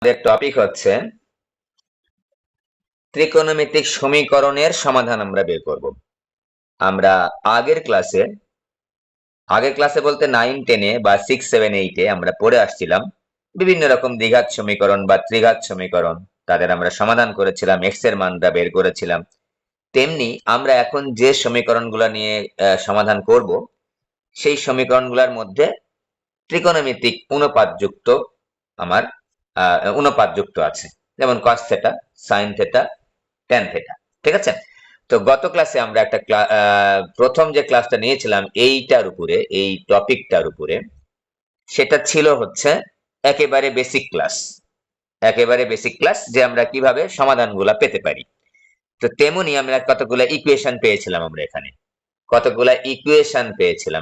আমাদের টপিক হচ্ছে ত্রিকোণমিতিক সমীকরণের সমাধান আমরা বের করব। আমরা আগের ক্লাসে বলতে 9, 10 বা 6, 7, 8 আমরা পড়ে আসছিলাম বিভিন্ন রকম দ্বিঘাত সমীকরণ বা ত্রিঘাত সমীকরণ, তাদের আমরা সমাধান করেছিলাম, এক্স এর মানটা বের করেছিলাম। তেমনি আমরা এখন যে সমীকরণগুলো নিয়ে সমাধান করব সেই সমীকরণগুলোর মধ্যে ত্রিকোণমিতিক অনুপাতযুক্ত আমার অনুপাতযুক্ত আছে, যেমন cos theta, sin theta, tan theta. ঠিক আছে? তো গত ক্লাসে আমরা একটা প্রথম যে ক্লাসটা নিয়েছিলাম এইটার উপরে, এই টপিকটার উপরে, সেটা ছিল হচ্ছে একেবারে বেসিক ক্লাস যে আমরা কিভাবে সমাধানগুলা পেতে পারি। তো তেমনি আমরা কতগুলা ইকুয়েশন পেয়েছিলাম,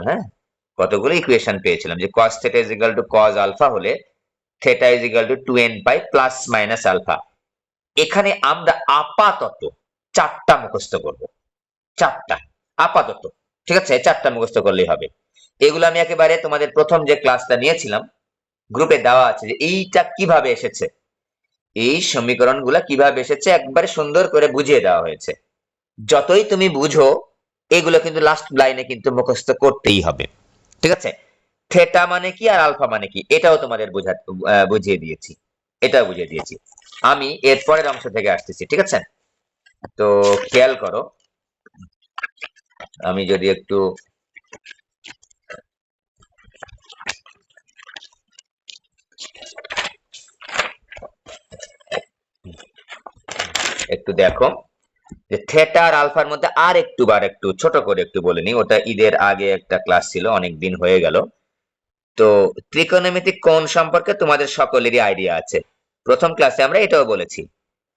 হ্যাঁ, কতগুলো ইকুয়েশন পেয়েছিলাম যে cos theta is equal to cos alpha হলে theta is equal to 2n pi plus minus alpha. এখানে আমরা আপাতত চারটা মুখস্থ করব, চারটা আপাতত। ঠিক আছে, চারটা মুখস্থ করলেই হবে। এগুলো আমি একেবারে তোমাদের প্রথম যে ক্লাসটা নিয়েছিলাম গ্রুপে দেওয়া আছে যে এইটা কিভাবে এসেছে, এই সমীকরণগুলা কিভাবে এসেছে একবারে সুন্দর করে বুঝিয়ে দেওয়া হয়েছে। যতই তুমি বুঝো এগুলো কিন্তু লাস্ট লাইনে কিন্তু মুখস্থ করতেই হবে। ঠিক আছে? থিটা মানে কি আর আলফা মানে কি এটাও তোমাদের বুঝিয়ে দিয়েছি। আমি এর পরের অংশ থেকে আসতেছি। ঠিক আছে? তো খেয়াল করো, আমি যদি একটু দেখো যে থিটা আর আলফার মধ্যে আর একটু ছোট করে একটু বলে নি, ওটা ঈদের আগে একটা ক্লাস ছিল, অনেক দিন হয়ে গেল। তো ত্রিকোণমিতিক কোণ সম্পর্কে তোমাদের সকলেরই আইডিয়া আছে, প্রথম ক্লাসে আমরা এটাও বলেছি।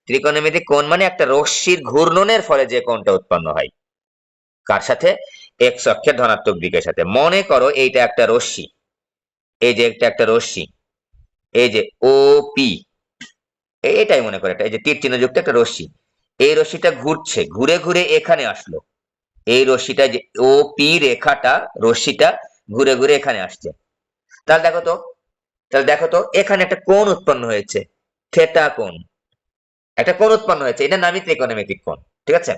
ত্রিকোণমিতিক কোণ মানে একটা রশ্মির ঘূর্ণনের ফলে যে কোণটা উৎপন্ন হয়, কার সাথে? এক্স অক্ষের ধনাত্মক দিকের সাথে। মনে করো এইটা একটা রশ্মি, এই যে একটা রশ্মি, এই যে ও পি, এটাই মনে করো, এটা এই যে তীর চিহ্ন যুক্ত একটা রশ্মি। এই রশ্মিটা ঘুরছে, ঘুরে ঘুরে এখানে আসলো। এই রশ্মিটা যে ও পি রেখাটা, রশ্মিটা ঘুরে ঘুরে এখানে আসছে। তাহলে দেখো তো এখানে একটা কোণ উৎপন্ন হয়েছে, থিটা কোণ, একটা কোণ উৎপন্ন হয়েছে, এটা নামই ত্রিকোণমিতিক কোণ। ঠিক আছে?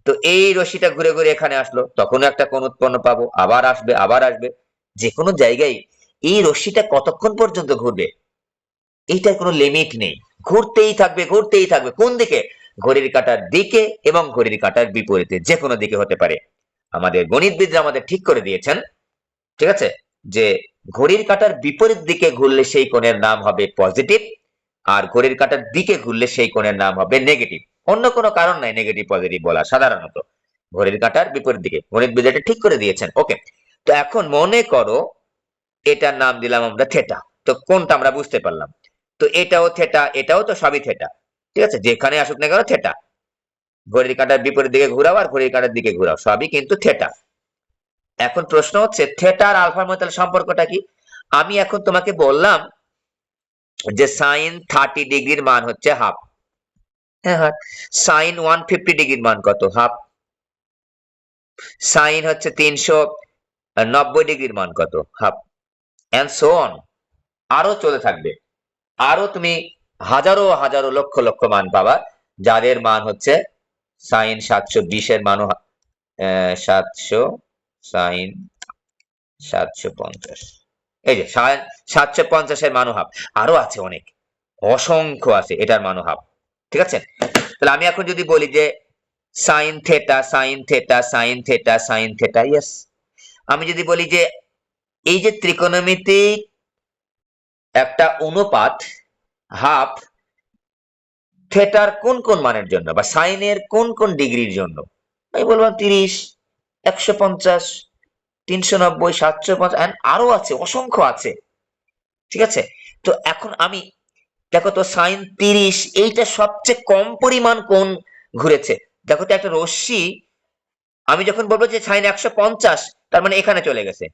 তো এই রশ্মিটা ঘুরে ঘুরে এখানে আসলো, তখনও একটা কোণ উৎপন্ন পাবো, আবার আসবে। যে কোনো জায়গায় এই রশ্মিটা কতক্ষণ পর্যন্ত ঘুরবে এইটার কোনো লিমিট নেই, ঘুরতেই থাকবে। কোন দিকে? ঘড়ির কাঁটার দিকে এবং ঘড়ির কাঁটার বিপরীতে, যে কোনো দিকে হতে পারে। আমাদের গণিতবিদরা আমাদের ঠিক করে দিয়েছেন, ঠিক আছে, যে ঘড়ির কাঁটার বিপরীত দিকে ঘুরলে সেই কোণের নাম হবে পজিটিভ, আর ঘড়ির কাঁটার দিকে ঘুরলে সেই কোণের নাম হবে নেগেটিভ। অন্য কোনো কারণ নাই নেগেটিভ পজিটিভ বলা, সাধারণত ঘড়ির কাঁটার বিপরীত দিকে গণিতবিদ এটা ঠিক করে দিয়েছেন। ওকে, তো এখন মনে করো এটার নাম দিলাম আমরা থিটা। তো কোনটা আমরা বুঝতে পারলাম, তো এটাও থিটা, এটাও তো সবই থিটা। ঠিক আছে, যেখানে আসুক না কেন থিটা, ঘড়ির কাঁটার বিপরীত দিকে ঘোরাও আর ঘড়ির কাঁটার দিকে ঘোরাও, সবই কিন্তু থিটা। এখন প্রশ্ন হচ্ছে থিটা আর আলফার মধ্যে সম্পর্কটা কি? আমি এখন তোমাকে বললাম যে সাইন 30 ডিগ্রির মান হচ্ছে হাফ। হ্যাঁ, সাইন 150 ডিগ্রির মান কত? হাফ। সাইন হচ্ছে 390 ডিগ্রির মান কত? হাফ। এন্ড সো অন, আরো চলে থাকবে। আরো তুমি হাজারো হাজারো লক্ষ লক্ষ মান পাবা যাদের মান হচ্ছে সাইন 720 এর মানও 700, সাইন 750, এই যে সাইন 750 এর মানও হাফ। আরো আছে অনেক, অসংখ্য আছে, এটার মানও হাফ। ঠিক আছে? তাহলে আমি এখন যদি বলি যে sine theta, sine theta, sine theta, sine theta, yes. আমি যদি বলি যে এই যে ত্রিকোণমিতিক একটা অনুপাত হাফ থিটার কোন কোন মানের জন্য বা সাইনের কোন কোন ডিগ্রির জন্য, আমি বললাম 30, 150, 390, 750, আরো আছে, অসংখ্য আছে। ঠিক আছে? তো এখন আমি দেখো তো সাইন 30 এইটা সবচেয়ে কম পরিমাণ কোণ ঘুরেছে। দেখো তো একটা রশ্মি, আমি যখন বলবো যে সাইন 150, তার মানে এখানে চলে গেছে,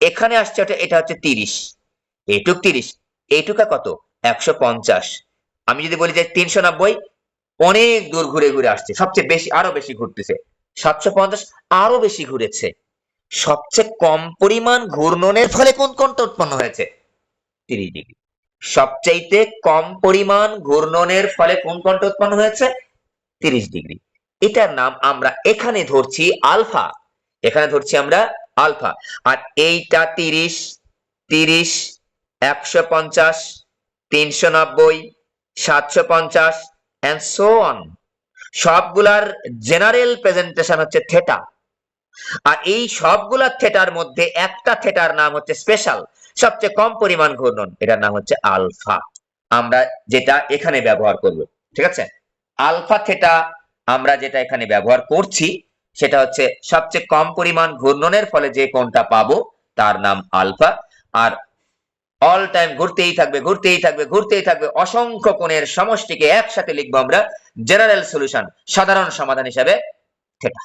এখানে আসছে, এটা হচ্ছে 30, এইটুক 30, এইটুকা কত? 150। আমি যদি বলি যে 390, অনেক দূর ঘুরে ঘুরে আসছে, সবচেয়ে বেশি, আরো বেশি ঘুরতেছে। 750 আরো বেশি ঘুরেছে। সবচেয়ে কম পরিমাণ ঘূর্ণনের ফলে কোন কোণটা উৎপন্ন হয়েছে? 30 ডিগ্রি। সবচাইতে কম পরিমাণ ঘূর্ণনের ফলে কোন কোণটা উৎপন্ন হয়েছে? 30 ডিগ্রি। এটার নাম আমরা এখানে ধরছি আলফা। এখানে ধরছি আমরা আলফা। আর এইটা 30, 30, 150, 390, 750 and so on, সবগুলার জেনারেল প্রেজেন্টেশন হচ্ছে থেটা। আর এই সবগুলা থেটার মধ্যে একটা থেটার নাম হচ্ছে স্পেশাল, সবচেয়ে কম পরিমাণ ঘূর্ণন, এটার নাম হচ্ছে আলফা। আমরা যেটা এখানে ব্যবহার করব, ঠিক আছে? আলফা থেটা আমরা যেটা এখানে ব্যবহার করছি সেটা হচ্ছে সবচেয়ে কম পরিমাণ ঘূর্ণনের ফলে যে কোণটা পাবো তার নাম আলফা। আর অল টাইম ঘুরতেই থাকবে ঘুরতেই থাকবে ঘুরতেই থাকবে অসংখ্য কোণের সমষ্টিকে একসাথে লিখবো আমরা জেনারেল সলিউশন, সাধারণ সমাধান হিসেবে থেটা।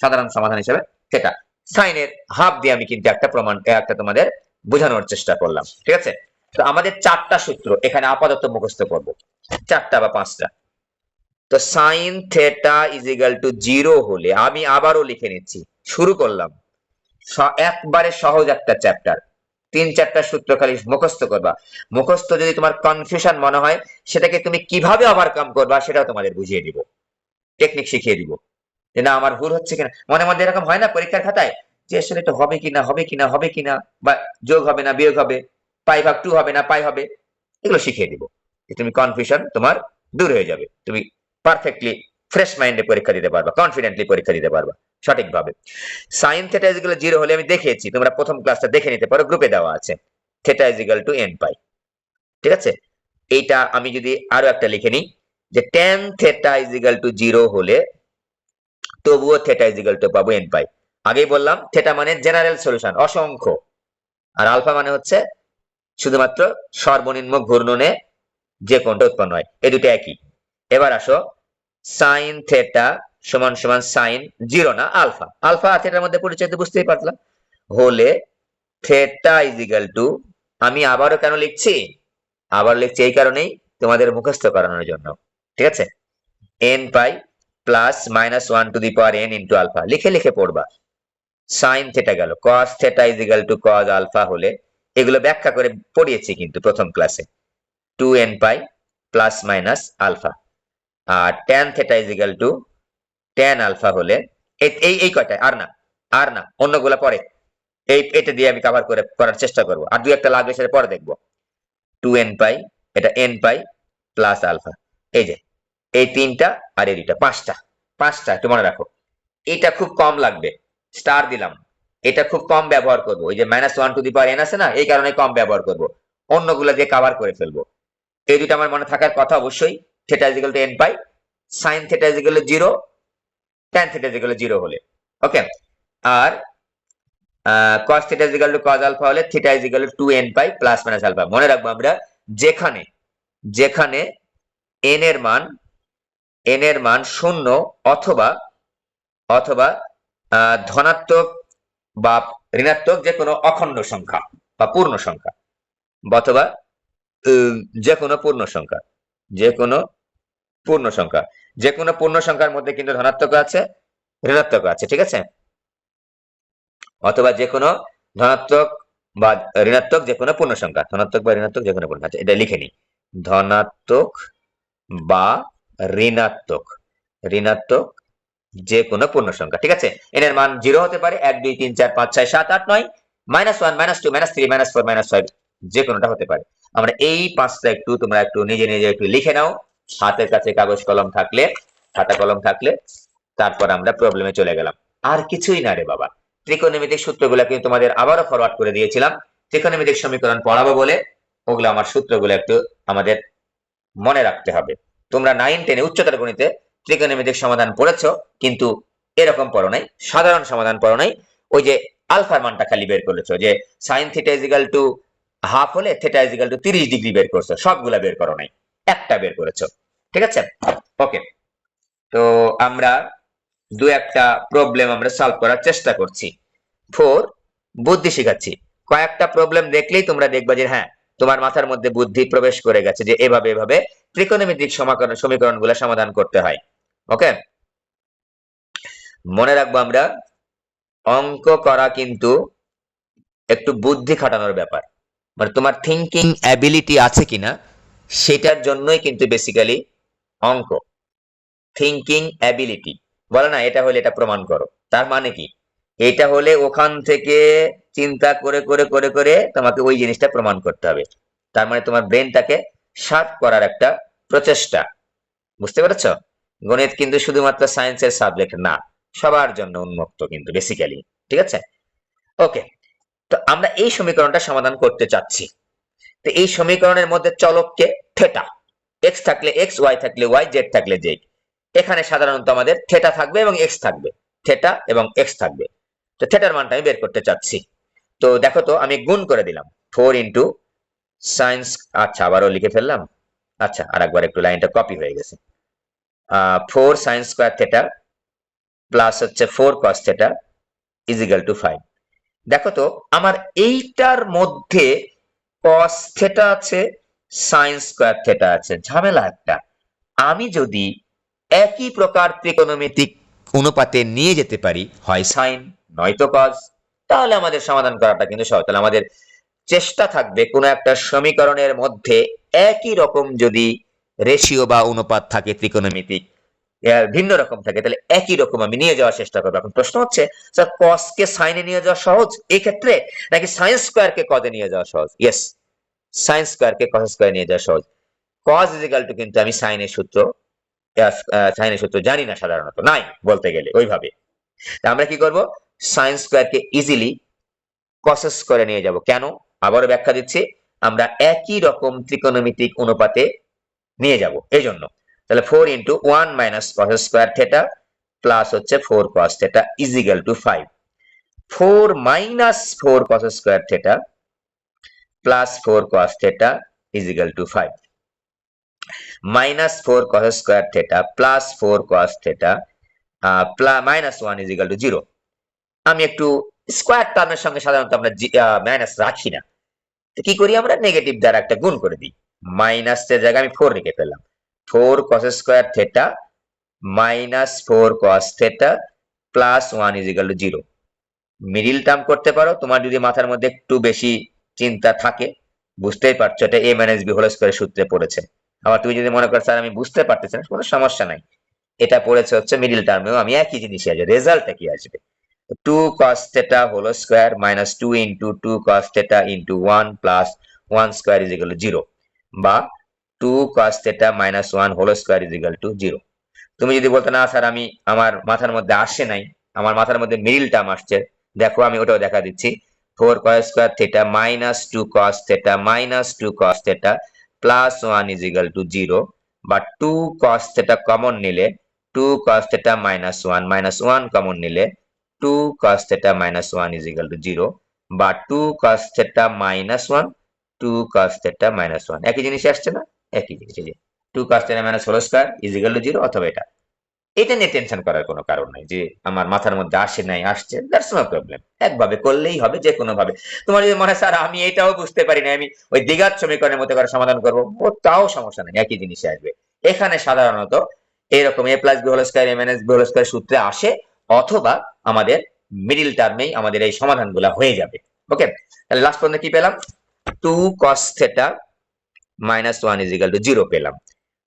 সাধারণ সমাধান হিসেবে থেটা। সাইনের হাফ দিয়ে আমি কিন্তু একটা তোমাদের বোঝানোর চেষ্টা করলাম, ঠিক আছে? তো আমাদের 4টা সূত্র এখানে আপাতত মুখস্থ করব, 4টা বা 5টা। তো sine theta is equal to 0 হলে আমি আবারও লিখে নিচ্ছি, শুরু করলাম একবারে সহজ একটা চ্যাপ্টার, 3-4টা সূত্র খালি মুখস্থ করবা। মুখস্থ যদি তোমার কনফিউশন মনে হয় সেটাকে তুমি কিভাবে ওভারকাম করবা সেটাও তোমাদের বুঝিয়ে দিব, টেকনিক শিখিয়ে দিব। যে না আমার ভুল হচ্ছে কিনা, মনে মধ্যে এরকম হয় না পরীক্ষার খাতায় যে আসলে এটা হবে কিনা হবে কিনা হবে কিনা, বা যোগ হবে না বিয়োগ হবে, পাই ভাগ 2 হবে না পাই হবে, এগুলো শিখিয়ে দিব। তুমি কনফিউশন তোমার দূর হয়ে যাবে, তুমি পারফেক্টলি ফ্রেশ মাইন্ডে পরীক্ষা দিতে পারবা, কনফিডেন্টলি পরীক্ষা দিতে পারবা সঠিকভাবে। Sine theta is equal to 0 হলে আমি দেখিয়েছি, তোমরা প্রথম ক্লাসটা দেখে নিতে পারো, গ্রুপে দেওয়া আছে। Theta is equal to n পাই, ঠিক আছে? এইটা আমি যদি আরো একটা লিখে নিই যে tan theta is equal to 0 হলে তবুও থেটা ইজ ইকুয়াল টু পাবো n পাই। আগেই বললাম থেটা মানে জেনারেল সলিউশন, অসংখ্য, আর আলফা মানে হচ্ছে শুধুমাত্র সর্বনিম্ন ঘূর্ণনে যে কোণটা উৎপন্ন হয়, এই দুটো একই। এবার আসো, সাইন থেটা সমান সমান সাইন 0 না আলফা, আলফা আর থেটার মধ্যে পরিচয় তো বুঝতেই পারলাম, হলে থেটা ইজ ইকুয়াল টু, আমি আবারও কেন লিখছি, আবার লিখছি এই কারণেই তোমাদের মুখস্থ করানোর জন্য, ঠিক আছে? n pi plus minus 1 to the power n into alpha, লিখে লিখে পড়বা। সাইন থেটা গেল, cos theta is equal to cos alpha হলে, এগুলো ব্যাখ্যা করে পড়িয়েছি কিন্তু প্রথম ক্লাসে, 2n pi plus minus alpha. আর tan theta is equal to tan alpha হলে, এই কয়টা, আর না অন্যগুলা পরে, এটা দিয়ে আমি কভার করার চেষ্টা করব, আর দুই একটা লাগবে সেটা পরে দেখবো। 2n পাই, এটা n পাই প্লাস আলফা, এই যে এই 3টা আর এই 2টা, 5টা একটু মনে রাখো। এটা খুব কম লাগবে, স্টার দিলাম, এটা খুব কম ব্যবহার করব, ওই যে -1 টু দি পাওয়ার n আছে না, এই কারণে কম ব্যবহার করব, অন্যগুলা দিয়ে কভার করে ফেলবো। এই দুটো আমার মনে থাকার কথা অবশ্যই, theta is equal to n pi, sin theta is equal to 0, tan theta is equal to 0 হলে, ওকে। আর cos theta is equal to cos alpha হলে theta is equal to 2n pi plus minus alpha. মনে রাখবো আমরা যেখানে যেখানে n এর মান 0 অথবা অথবা ধনাত্মক বা ঋণাত্মক যে কোনো অখণ্ড সংখ্যা বা পূর্ণ সংখ্যা, অথবা যে কোনো পূর্ণ সংখ্যা, যে কোনো পূর্ণ সংখ্যা, যে কোনো পূর্ণ সংখ্যার মধ্যে কিন্তু ধনাত্মক আছে ঋণাত্মক আছে, ঠিক আছে? অথবা যে কোনো ধনাত্মক বা ঋণাত্মক যে কোনো পূর্ণ সংখ্যা, ধনাত্মক বা ঋণাত্মক যে কোনো পূর্ণ, আচ্ছা এটা লিখে নি, ধনাত্মক বা ঋণাত্মক যে কোনো পূর্ণ সংখ্যা, ঠিক আছে? এন এর মান 0 হতে পারে, 1 2 3 4 5 6 7 8 9, -1 -2 -3 -4 -5, যে কোনোটা হতে পারে। আমরা এই 5টা তোমরা একটু নিজে নিজে একটু লিখে নাও, হাতের কাছে কাগজ কলম থাকলে, খাতা কলম থাকলে, তারপর আমরা প্রবলেমে চলে গেলাম। আর কিছুই না রে বাবা, ত্রিকোণমিতিক সূত্রগুলো কিন্তু তোমাদের আবারও ফরওয়ার্ড করে দিয়েছিলাম, ত্রিকোণমিতিক সমীকরণ পড়াবো বলে ওগুলো আমার সূত্রগুলো একটু আমাদের মনে রাখতে হবে। তোমরা 9 10 উচ্চতর গণিতে ত্রিকোণমিতিক সমাধান পড়েছো, কিন্তু এরকম পড়ো নাই, সাধারণ সমাধান পড়ো নাই, ওই যে আলফার মানটা খালি বের করেছো, যে sin theta is equal to half হলে theta is equal to 30 degree বের করছো, সবগুলা বের করো নাই, একটা বের করেছো, ঠিক আছে? ওকে, তো আমরা দু একটা প্রবলেম আমরা সলভ করার চেষ্টা করছি। 4 বুদ্ধি শিখাচ্ছি, কয়েকটা প্রবলেম দেখলেই তোমরা দেখবা যে হ্যাঁ তোমার মাথার মধ্যে বুদ্ধি প্রবেশ করে গেছে, যে এভাবে এভাবে ত্রিকোণমিতিক সমীকরণগুলো সমাধান করতে হয়। ওকে, মনে রাখবো আমরা অঙ্ক করা কিন্তু একটু বুদ্ধি খাটানোর ব্যাপার, মানে তোমার থিঙ্কিং অ্যাবিলিটি আছে কিনা সেটার জন্যই কিন্তু বেসিক্যালি অঙ্ক। থিঙ্কিং অ্যাবিলিটি বলে না, এটা হলে এটা প্রমাণ করো, তার মানে কি এটা হলে ওখান থেকে চিন্তা করে করে করে করে তোমাকে ওই জিনিসটা প্রমাণ করতে হবে। তার মানে তোমার ব্রেনটাকে শার্প করার একটা প্রচেষ্টা। বুঝতে পেরেছো? গণিত কিন্তু শুধুমাত্র সায়েন্সের সাবজেক্ট না, সবার জন্য উন্মুক্ত কিন্তু বেসিক্যালি। ঠিক আছে, ওকে। তো আমরা এই সমীকরণটা সমাধান করতে চাচ্ছি। তো এই সমীকরণের মধ্যে চলককে থেটা, এক্স থাকলে এক্স, ওয়াই থাকলে ওয়াই, জেড থাকলে জেড। এখানে সাধারণত আমাদের থেটা থাকবে এবং এক্স থাকবে, থেটা এবং এক্স থাকবে। তো থেটার মানটা আমি বের করতে চাচ্ছি। তো দেখো তো আমি গুণ করে দিলাম 4 ইন্টু সাইন্স, আচ্ছা আবারও লিখে ফেললাম। আচ্ছা আর একবার একটু লাইনটা কপি হয়ে গেছে। 4 সাইন স্কোয়ার থেটা প্লাস হচ্ছে 4 cos theta is equal two 5। দেখো তো আমার এইটার মধ্যে কস থেটা আছে, সাইন স্কোয়ার থেটা আছে, ঝামেলা একটা। আমি যদি একই প্রকার ত্রিকোণমিতিক অনুপাতে নিয়ে যেতে পারি, হয় সাইন নয়তো কস, তাহলে আমাদের সমাধান করাটা কিন্তু সহজ। তাহলে আমাদের চেষ্টা থাকবে কোনো একটা সমীকরণের মধ্যে একই রকম যদি রেশিও বা অনুপাত থাকে ত্রিকোণমিতিক, ভিন্ন রকম থাকে, তাহলে একই রকম আমি নিয়ে যাওয়ার চেষ্টা করবো। এখন প্রশ্ন হচ্ছে স্যার কস কে সাইনে নিয়ে যাওয়া সহজ এই ক্ষেত্রে, নাকি সাইন স্কোয়ার কে কজে নিয়ে যাওয়া সহজ? ইয়েস, সাইন স্কোয়ার কে কস স্কোয়ার নিয়ে যাওয়া সহজ। কজ ইজ ইকুয়াল টু কিন্তু আমি সাইনের সূত্র জানি না, সাধারণত নাই বলতে গেলে ওইভাবে। আমরা কি করব, সাইন স্কোয়ার কে ইজিলি কস স্কোয়ারে নিয়ে যাব। কেন? আবারও ব্যাখ্যা দিচ্ছি, আমরা একই রকম ত্রিকোণমিতিক অনুপাতে নিয়ে যাব এই জন্য। তাহলে 4 into 1 minus cos square theta plus হচ্ছে 4 cos theta is equal two 5। 4 minus 4 cos square theta plus 4 cos theta is equal two 5। Minus 4 cos square theta plus 4 cos theta minus 1 is equal to 0। আমি একটু square টার্মের সঙ্গে সাধারণত আমরা minus রাখি না, কি করি আমরা নেগেটিভ দ্বারা একটা গুণ করে দিই। মাইনাস এর জায়গায় আমি 4 লিখে ফেললাম। 4 cos square theta minus 4 cos theta plus 1 is equal to 0। Middle term করতে পারো, তোমার যদি মাথার মধ্যে একটু বেশি চিন্তা থাকে। বুঝতেই পারছো এটা a মাইনাস b হোল স্কয়ারের সূত্রে পড়েছে। আবার তুমি যদি মনে করো স্যার আমি বুঝতে পারতেছি না, কোনো সমস্যা নাই, এটা পড়েছে হচ্ছে মিডিল টার্মেও আমি একই জিনিসই আসবে, রেজাল্টটা কি আসবে? 2 cos theta whole square minus 2 into 2 cos theta into 1 plus 1 square is equal to 0, বা 2 cos theta minus 1 whole square is equal to 0। তুমি যদি বলতে না স্যার আমি আমার মাথার মধ্যে আসে নাই, আমার মাথার মধ্যে মিডিল টার্ম আসছে, দেখো আমি ওটাও দেখা দিচ্ছি। 4 cos square theta minus 2 cos theta minus 2 cos theta plus 1 is equal to 0, বা 2 cos theta কমন নিলে 2 cos theta minus 1 কমন নিলে 2 cos theta minus 1 is equal to 0, বা 2 cos theta minus 1 2 cos theta minus 1 একই জিনিস আসছে না? একই জিনিস। এই যে 2 cos theta minus whole square is equal to 0, অথবা এটা নিয়ে টেনশন করার কোনো কারণ নাই যে আমার মাথার মধ্যে আসে নাই, আসছে, দ্যাটস নো প্রবলেম। একভাবে করলেই হবে, যে কোনো ভাবে। তোমার যদি মনে হয় স্যার আমি এটাও বুঝতে পারি না, আমি ওই দ্বিঘাত সমীকরণের মধ্যে করে সমাধান করবো, ও তাও সমস্যা নেই, একই জিনিস আসবে। এখানে সাধারণত এরকম a plus b whole square a minus b whole square সূত্রে আসে, অথবা আমাদের মিডিল টার্মেই আমাদের এই সমাধানগুলো হয়ে যাবে। ওকে, তাহলে লাস্ট পর্যন্ত কি পেলাম? 2 cos theta minus 1 is equal to 0 পেলাম।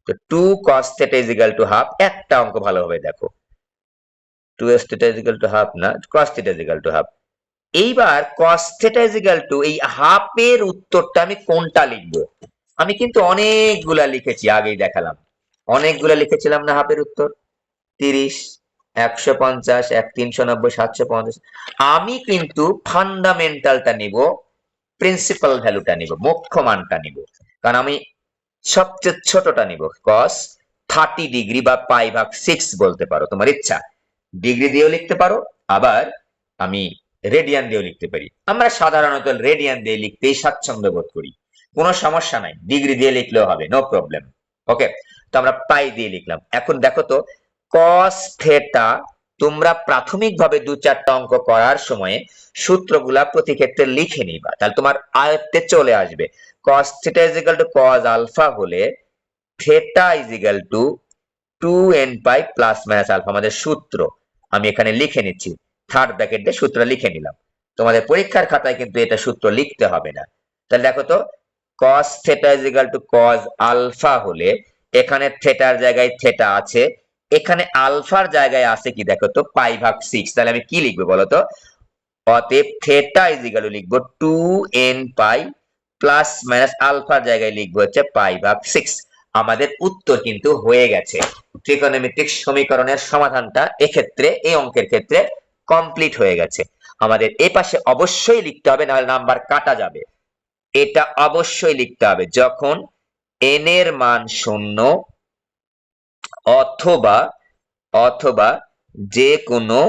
তো 2 cos theta is equal to half, একটা অঙ্ক ভালোভাবে দেখো, 2s theta is equal to half না, cos theta is equal to half। এইবার cos theta is equal to এই হাফের উত্তরটা আমি কোনটা লিখবো? আমি কিন্তু অনেকগুলা লিখেছি, আগেই দেখালাম অনেকগুলা লিখেছিলাম না হাফের উত্তর, 30, 150, 390, 750। আমি কিন্তু ফান্ডামেন্টালটা নিব, প্রিন্সিপাল ভ্যালুটা নিব, মুখ্য মানটা নিব, কারণ আমি সবচেয়ে ছোটটা নিব। cos 30 ডিগ্রি বা পাই ভাগ 6 বলতে পারো, তোমার ইচ্ছা, ডিগ্রি দিয়েও লিখতে পারো, আবার আমি রেডিয়ান দিয়েও লিখতে পারি। আমরা সাধারণত রেডিয়ান দিয়ে লিখতেই স্বাচ্ছন্দ্য বোধ করি, কোনো সমস্যা নাই, ডিগ্রি দিয়ে লিখলেও হবে, নো প্রবলেম। ওকে, তো আমরা পাই দিয়ে লিখলাম। এখন দেখো তো cos থিটা, তোমরা প্রাথমিকভাবে 2-4টা অঙ্ক করার সময়ে সূত্রগুলা প্রতি ক্ষেত্রে লিখে নিবা, তাহলে তোমার আয়ত্তে চলে আসবে। cos theta is equal to cos alpha হলে theta is equal to 2n pi plus minus alpha, আমাদের সূত্র। আমি এখানে লিখে নিচ্ছি, থার্ড ব্র্যাকেট দিয়ে সূত্র লিখে নিলাম। তোমাদের পরীক্ষার খাতায় কিন্তু এটা সূত্র লিখতে হবে না, তাহলে দেখো তো cos theta is equal to cos alpha হলে এখানে থিটার জায়গায় থিটা আছে, এখানে আলফার জায়গায় আছে কি দেখো তো পাই ভাগ 6। তাহলে আমি কি লিখবো বলো তো? অতএব থিটা ইজ ইকুয়াল টু লিখবো 2n পাই প্লাস মাইনাস আলফার জায়গায় লিখবো হচ্ছে পাই ভাগ 6। আমাদের উত্তর কিন্তু হয়ে গেছে। ত্রিকোণমিতিক সমীকরণের সমাধানটা এক্ষেত্রে এই অঙ্কের ক্ষেত্রে কমপ্লিট হয়ে গেছে। আমাদের এই পাশে অবশ্যই লিখতে হবে, নাহলে নাম্বার কাটা যাবে। এটা অবশ্যই লিখতে হবে যখন n এর মান 0 অথবা অথবা যে কোনো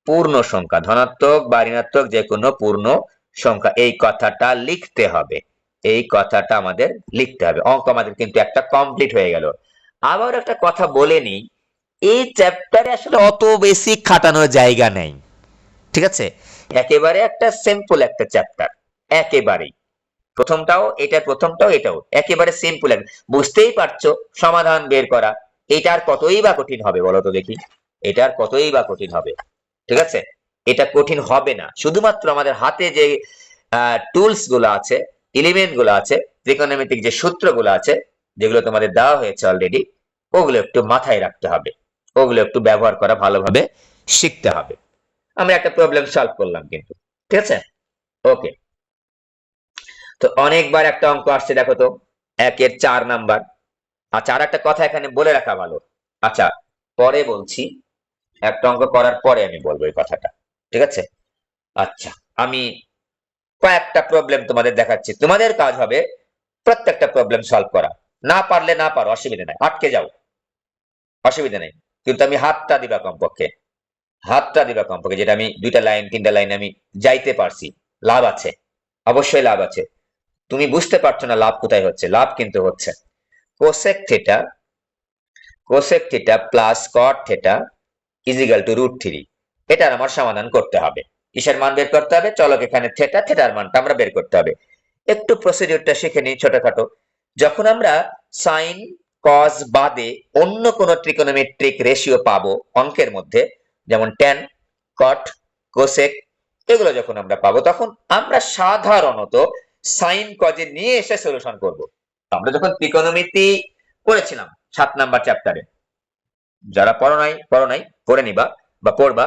পূর্ণ সংখ্যা, ধনাত্মক বা ঋণাত্মক যে কোনো পূর্ণ সংখ্যা, এই কথাটা লিখতে হবে। এই কথাটা আমাদের লিখতে হবে। অঙ্ক আমাদের কিন্তু একটা কমপ্লিট হয়ে গেল। আবার একটা কথা বলে নিই, এই চ্যাপ্টারে আসলে অত বেশি খাটানোর জায়গা নেই, ঠিক আছে? একেবারে একটা সিম্পল একটা চ্যাপ্টার, একেবারেই প্রথমটাও এটাও একেবারে সিম্পল। বুঝতেই পারছো সমাধান বের করা এটার কতই বা কঠিন হবে বলো তো দেখি? এটার কতই বা কঠিন হবে? ঠিক আছে, এটা কঠিন হবে না। শুধুমাত্র আমাদের হাতে যে টুলস গুলো আছে, এলিমেন্ট গুলো আছে, ত্রিকোণমিতিক যে সূত্রগুলো আছে, যেগুলো তোমাদের দেওয়া হয়েছে অলরেডি, ওগুলো একটু মাথায় রাখতে হবে, ওগুলো একটু ব্যবহার করা ভালোভাবে শিখতে হবে। আমরা একটা প্রবলেম সলভ করলাম কিন্তু, ঠিক আছে? ওকে, তো অনেকবার একটা অঙ্ক আসছে দেখো তো, 1 এর 4 নাম্বার। আচ্ছা, আর একটা কথা এখানে বলে রাখা ভালো। আচ্ছা, পরে বলছি, একটা অঙ্ক করার পরে আমি বলবো এই কথাটা, ঠিক আছে? আচ্ছা, আমি কয়েকটা প্রবলেম তোমাদের দেখাচ্ছি। তোমাদের কাজ হবে প্রত্যেকটা প্রবলেম সলভ করা। না পারলে না পারো, অসুবিধা নাই, আটকে যাও, অসুবিধা নেই। কিন্তু আমি হাতটা দিবা কমপক্ষে, হাতটা দিবা কমপক্ষে, যেটা আমি 2টা লাইন 3টা লাইন আমি যাইতে পারছি, লাভ আছে, অবশ্যই লাভ আছে। তুমি বুঝতে পারছো না লাভ কোথায় হচ্ছে, লাভ কিন্তু হচ্ছে। Cosec theta plus cot theta is equal two √3। এটার আমার সমাধান করতে হবে। কিসের মান বের করতে হবে? চলক এখানে থিটার মানটা আমরা বের করতে হবে। একটু প্রসিডিউরটা শিখে নিই ছোটখাটো। যখন আমরা সাইন কস বাদে অন্য কোন ত্রিকোণমিতিক রেশিও পাবো অঙ্কের মধ্যে, যেমন ট্যান, কট, কোসেক, এগুলো যখন আমরা পাবো, তখন আমরা সাধারণত সাইন কজে নিয়ে এসে সলিউশন করব। আমরা যখন ত্রিকোণমিতি পড়েছিলাম 7 নাম্বার চ্যাপ্টারে, যারা পড়ো নাই পড়ে নিবা বা পড়বা।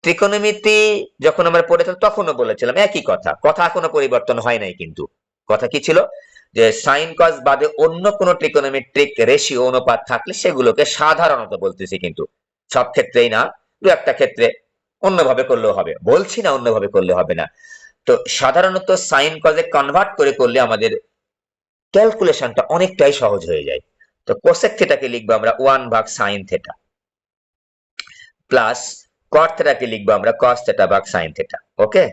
ত্রিকোণমিতি যখন আমরা পড়েছিলাম তখনও বলেছিলাম একই কথা, কথা এখনো পরিবর্তন হয় নাই কিন্তু। কথা কি ছিল? যে সাইন কস বাদে অন্য কোন ত্রিকোণমিতিক রেশিও অনুপাত থাকলে সেগুলোকে সাধারণত বলতেছি, কিন্তু সব ক্ষেত্রেই না, দু একটা ক্ষেত্রে অন্যভাবে করলেও হবে, বলছি না অন্যভাবে করলে হবে না। তো সাধারণত সাইন কজে কনভার্ট করে করলে আমাদের ক্যালকুলেশনটা অনেকটাই সহজ হয়ে যায়। তো কোসেক থিটাকে লিখবো আমরা 1 ভাগ সাইন থিটা প্লাস কট থিটাকে লিখবো আমরা কস থিটা ভাগ সাইন থিটা। ওকে,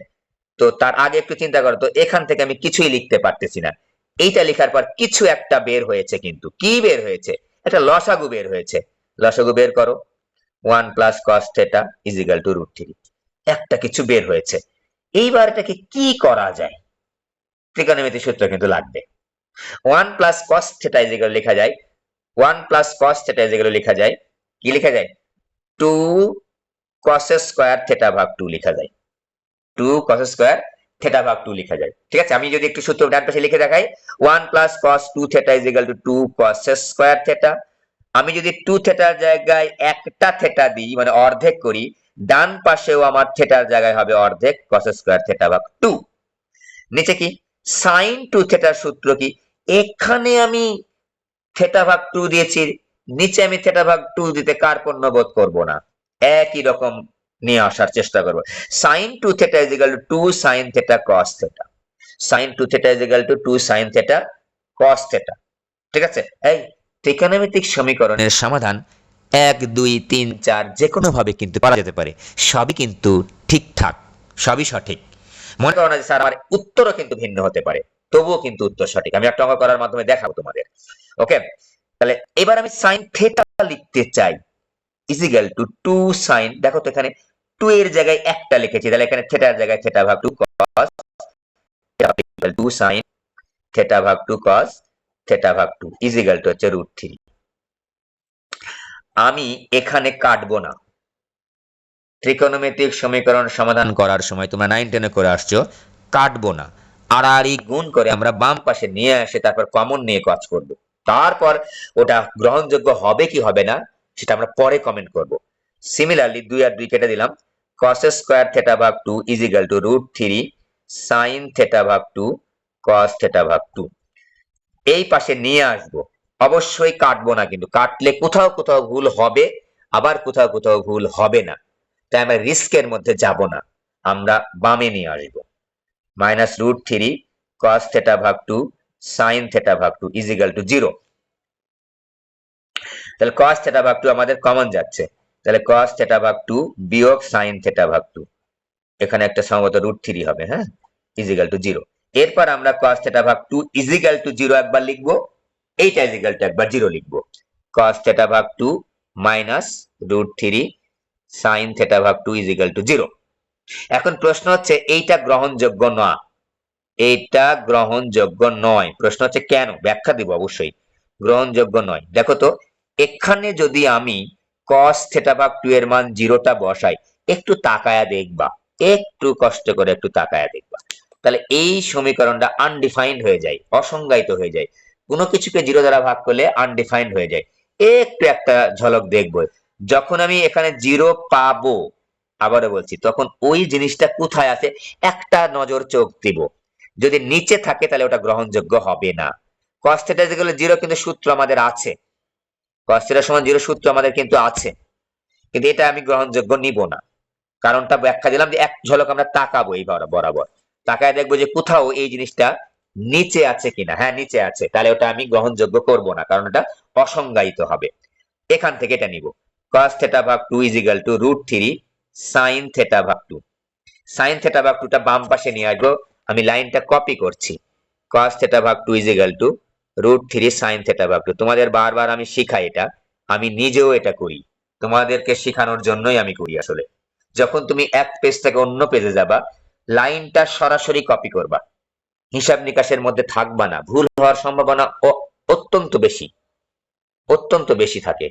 তো তার আগে একটু চিন্তা করো তো, এখান থেকে আমি কিছুই লিখতে পারতেছি না। এইটা লেখার পর কিছু একটা বের হয়েছে, কিন্তু কি বের হয়েছে? একটা লসাগু বের হয়েছে। লসাগু বের করো। 1 plus cos theta is equal two √3। একটা কিছু বের হয়েছে। এইবার এটাকে কি করা যায়? ত্রিকোণমিতিক সূত্র কিন্তু লাগবে। 1 plus cos theta is equal লেখা যায়, 1 plus cos theta is equal লেখা যায়, কি লেখা যায়? 2 cos স্কয়ার থিটা ভাগ 2 লেখা যায়। 2 cos স্কয়ার থিটা ভাগ 2 লেখা যায়। ঠিক আছে, আমি যদি একটু সূত্র ডান পাশে লিখে দেখাই, 1 plus cos 2 theta is equal two 2 cos square theta. আমি যদি 2 থিটার জায়গায় একটা থিটা দিই, মানে অর্ধেক করি, ডান পাশেও আমার থিটার জায়গায় হবে অর্ধেক cos স্কয়ার থিটা ভাগ 2। নিচে কি? sin 2 থিটার সূত্র কি? এখানে আমি থিটা ভাগ 2 দিয়েছি, নিচে আমি থিটা ভাগ 2 দিতে কার্পণ্য বোধ করব না, একই রকম নিয়ে আসার চেষ্টা করব। sin 2 theta is equal two 2 sin theta cos theta, sin 2 theta is equal two 2 sin theta cos theta. ঠিক আছে, এই ত্রিকোণমিতিক সমীকরণের সমাধান 1 2 3 4 যে কোনো ভাবে কিন্তু করা যেতে পারে, সবই কিন্তু ঠিকঠাক, সবই সঠিক। মনে করো না যে স্যার আমার উত্তরও কিন্তু ভিন্ন হতে পারে, তবুও কিন্তু উত্তর সঠিক। আমি একটা অঙ্ক করার মাধ্যমে দেখাবো তোমাদের। ওকে, তাহলে এবার আমি sin থিটা লিখতে চাই ইজ ইকুয়াল টু 2 sin, দেখো তো এখানে 2 এর জায়গায় একটা লিখেছি, তাহলে এখানে থিটার জায়গায় থিটা ভাগ 2 cos 2 sin থিটা ভাগ 2 cos থিটা ভাগ 2 ইজ ইকুয়াল টু হচ্ছে √3। আমি এখানে কাটবো না। ত্রিকোণমিতিক সমীকরণ সমাধান করার সময় তোমরা 9 10 করে আসছো, কাটবো না। আড়াআড়ি গুণ করে আমরা বাম পাশে নিয়ে আসে তারপর কমন নিয়ে কাজ করব। তারপর ওটা গ্রহণযোগ্য হবে কি হবে না সেটা আমরা পরে কমেন্ট করব। সিমিলারলি 2 আর 2 কেটে দিলাম। cos স্কয়ার থিটা ভাগ 2 is equal two √3 sin theta ভাগ 2 cos থিটা ভাগ 2। এই পাশে নিয়ে আসব, অবশ্যই কাটবো না, কিন্তু কাটলে কোথাও কোথাও ভুল হবে, আবার কোথাও কোথাও ভুল হবে না, তাই আমরা রিস্কের মধ্যে যাব না, আমরা বামে নিয়ে আসব। -√3 cos থিটা ভাগ 2 sin থিটা ভাগ 2 ইজ ইকুয়াল টু 0। তাহলে cos থিটা ভাগ 2 আমাদের কমন যাচ্ছে, তাহলে cos থিটা ভাগ 2 বিয়োগ sin থিটা ভাগ 2, এখানে একটা সম্ভবত √3 হবে, হ্যাঁ, ইজ ইকুয়াল টু 0। এরপর আমরা cos থিটা ভাগ 2 ইজ ইকুয়াল টু 0 একবার লিখবো, এইটা ইজ ইকুয়াল টু একবার 0 লিখবো। cos থিটা ভাগ 2 মাইনাস √3 sin থিটা ভাগ 2 ইজ ইকুয়াল টু 0। এখন প্রশ্ন হচ্ছে এইটা গ্রহণযোগ্য না, এইটা গ্রহণযোগ্য নয়। প্রশ্ন হচ্ছে কেন, ব্যাখ্যা দিব অবশ্যই। গ্রহণযোগ্য নয়, দেখো তো এখানে যদি আমি cos থিটা ভাগ 2 এর মান 0টা বসাই, একটু তাকায়া দেখবা, একটু কষ্ট করে একটু তাকায়া দেখবা, তাহলে এই সমীকরণটা আনডিফাইন্ড হয়ে যায়, অসংজ্ঞায়িত হয়ে যায়। কোনো কিছুকে 0 দ্বারা ভাগ করলে আনডিফাইন্ড হয়ে যায়। একটু একটা ঝলক দেখবো, যখন আমি এখানে 0 পাবো, আবারও বলছি, তখন ওই জিনিসটা কোথায় আছে একটা নজর চোখ দিব। যদি নিচে থাকে তাহলে ওটা গ্রহণযোগ্য হবে না। cos theta is equal to 0 কিন্তু সূত্র আমাদের আছে, cos থিটা সমান 0 সূত্র আমাদের কিন্তু আছে, কিন্তু এটা আমি গ্রহণযোগ্য নিব না। কারণটা ব্যাখ্যা দিলাম যে এক ঝলক আমরা তাকাবো এই বরাবর, তাকায় দেখবো যে কোথাও এই জিনিসটা নিচে আছে কিনা। হ্যাঁ, নিচে আছে, তাহলে ওটা আমি গ্রহণযোগ্য করব না, কারণ এটা অসংজ্ঞায়িত হবে। এখান থেকে এটা নিব, cos থিটা ভাগ 2 is equal two √3 sin theta ভাগ 2। sin থিটা ভাগ 2 টা বাম পাশে নিয়ে আসবো, আমি লাইনটা কপি করছি। cos থিটা ভাগ 2 is equal two √3 sin theta ভাগ 2। তোমাদের বারবার আমি শিখাই এটা, আমি নিজেও এটা করি, তোমাদেরকে শেখানোর জন্যই আমি করি আসলে। যখন তুমি এক পেজ থেকে অন্য পেজে যাবা, লাইনটা সরাসরি কপি করবা, হিসাব নিকাশের মধ্যে থাকবা না, ভুল হওয়ার সম্ভাবনা অত্যন্ত বেশি, অত্যন্ত বেশি থাকে।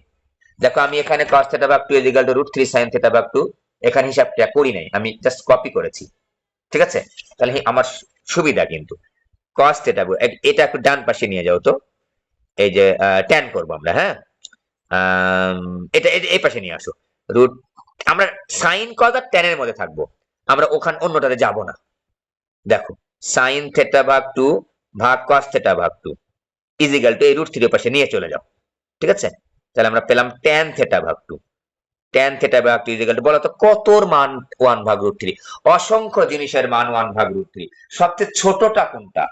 দেখো আমি এখানে cos থিটা ভাগ 2 is equal two √3 sin theta ভাগ 2 এখানে হিসাবটা করি নাই, আমি জাস্ট কপি করেছি, ঠিক আছে? তাহলে আমার সুবিধা কিন্তু cos থিটা, এটা একটু ডান পাশে নিয়ে যাও তো, এই যে tan করব আমরা, হ্যাঁ, এটা এই পাশে নিয়ে আসো। রুট, আমরা sin cos আর tan এর মধ্যে থাকবো, আমরা ওখানে অন্যটাতে যাব না। দেখো sin থিটা ভাগ 2 ভাগ cos থিটা ভাগ 2 ইজ ইকুয়াল টু এই √3 এর পাশে নিয়ে চলে যাও, ঠিক আছে? তাহলে আমরা পেলাম tan থিটা ভাগ 2, tan থিটা ভাগ 2 ইজ ইকুয়াল টু, বলো তো কতর মান 1 ভাগ √3? অসংখ্য জিনিসের মান 1 ভাগ √3, সবচেয়ে ছোটটা কোনটা?